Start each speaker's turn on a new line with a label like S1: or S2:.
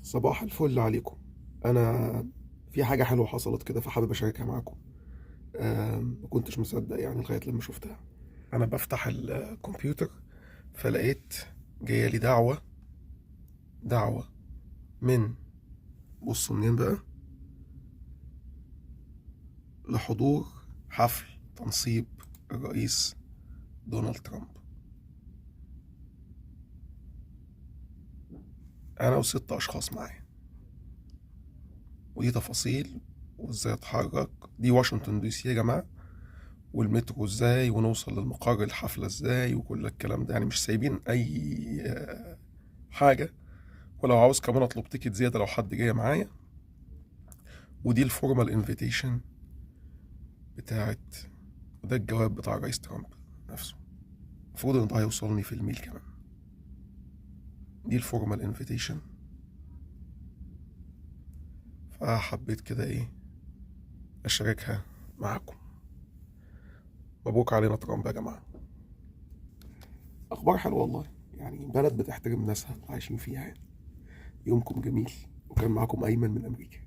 S1: صباح الفل عليكم. انا في حاجه حلوه حصلت كده فحابب اشاركها معاكم. ما كنتش مصدق يعني لغايه لما شفتها. انا بفتح الكمبيوتر فلقيت جايه لي دعوه من، بصوا منين بقى، لحضور حفل تنصيب الرئيس دونالد ترامب. انا وست اشخاص معايا، ودي تفاصيل وازاي اتحرك. دي واشنطن دي سي يا جماعه، والمترو ازاي، ونوصل للمقر الحفلة ازاي، وكل الكلام ده. يعني مش سايبين اي حاجة. ولو عاوز كمان اطلب تيكت زيادة لو حد جاي معايا. ودي الفورمال انفيتيشن بتاعت، وده الجواب بتاع رئيس ترامب نفسه. المفروض ان ده هيوصلني في الميل كمان. دي الفورمال انفيتيشن. فحبيت كده ايه اشاركها معاكم. مبروك علينا ترامب يا جماعة. اخبار حلوة والله، يعني بلد بتحترم ناسها عايشين فيها يعني. يومكم جميل، وكان معاكم ايمن من امريكا.